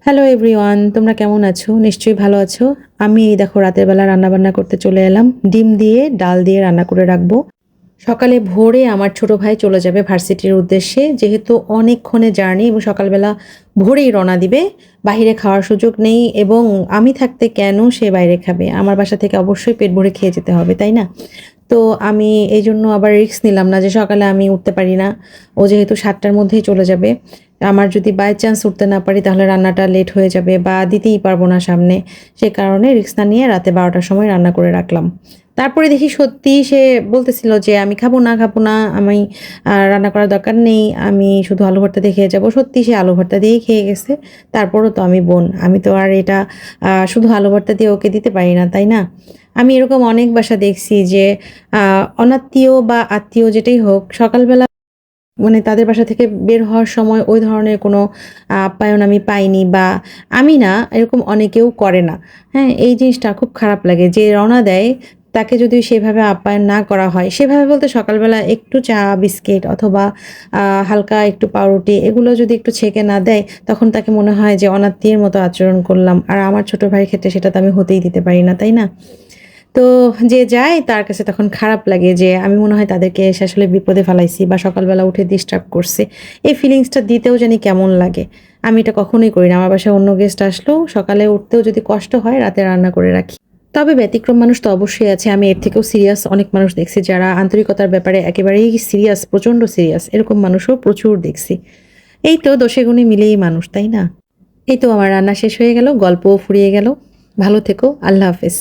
Hello everyone, তোমরা কেমন আছো? নিশ্চয়ই ভালো আছো। আমি এই দেখো রাতের বেলা রান্নাবান্না করতে চলে এলাম। ডিম দিয়ে ডাল দিয়ে রান্না করে রাখবো। সকালে ভোরে আমার ছোট ভাই চলে যাবে ভার্সিটির উদ্দেশ্যে। যেহেতু অনেকক্ষণে জার্নি এবং সকালবেলা ভোরেই রওনা দিবে। বাহিরে খাওয়ার সুযোগ নেই এবং আমি থাকতে কেন সে বাইরে খাবে? আমার বাসা থেকে অবশ্যই পেট ভরে খেয়ে যেতে হবে, তাই না? তো আমি এইজন্য আবার রিস্ক নিলাম না যে সকালে আমি উঠতে পারি না। ও যেহেতু ৭ টার মধ্যেই চলে যাবে। আমার যদি বাই চান্স উঠতে না পারি তাহলে রান্নাটা লেট হয়ে যাবে বা দিতেই পারবো না সামনে। সে কারণে রিস্ক না নিয়ে রাতে ১২ টার সময় রান্না করে রাখলাম। তারপরে দেখি সত্যিই সে বলতেছিল যে, "আমি খাবো না, খাবো না। আমি রান্না করার দরকার নেই। আমি শুধু আলু ভর্তা দিয়ে খেয়ে যাবো।" সত্যি সে আলু ভর্তা দিয়েই খেয়ে গেছে। তারপরও তো আমি বোন। আমি তো আর এটা শুধু আলু ভর্তা দিয়ে ওকে দিতে পারি না, তাই না? আমি এরকম অনেক বাসা দেখছি যে অনাত্মীয় বা আত্মীয় যেটাই হোক সকালবেলা মানে তাদের বাসা থেকে বের হওয়ার সময় ওই ধরনের কোনো আপ্যায়ন আমি পাইনি বা আমি না এরকম অনেকেও করে না। হ্যাঁ? এই জিনিসটা খুব খারাপ লাগে যে রওনা দেয় তাকে যদি সেভাবে আপ্যায়ন না করা হয়, সেভাবে বলতে সকালবেলা একটু চা, বিস্কিট অথবা হালকা একটু পাউরুটি এগুলো যদি একটু ছেঁকে না দেয় তখন তাকে মনে হয় যে অনাত্মীয়ের মতো আচরণ করলাম। আর আমার ছোট ভাইয়ের ক্ষেত্রে সেটা তো আমি হতেই দিতে পারি না, তাই না? তো যে যায় তার কাছে তখন খারাপ লাগে যে আমি মনে হয় তাদেরকে এসে আসলে বিপদে ফেলাইছি বা সকালবেলা উঠে ডিস্টার্ব করছি। এই ফিলিংসটা দিতেও জানি কেমন লাগে। আমি এটা কখনোই করি না। আমার বাসায় অন্য গেস্ট আসলেও সকালে উঠতেও যদি কষ্ট হয় রাতে রান্না করে রাখি। তবে ব্যতিক্রম মানুষ তো অবশ্যই আছে। আমি এর থেকেও সিরিয়াস অনেক মানুষ দেখছি যারা আন্তরিকতার ব্যাপারে একেবারেই সিরিয়াস, প্রচন্ড সিরিয়াস। এরকম মানুষও প্রচুর দেখছি। এই তো দোষে গুণে মিলেই মানুষ, তাই না? এই তো আমার রান্না শেষ হয়ে গেল, গল্পও ফুরিয়ে গেল। ভালো থেকো। আল্লাহ হাফেজ।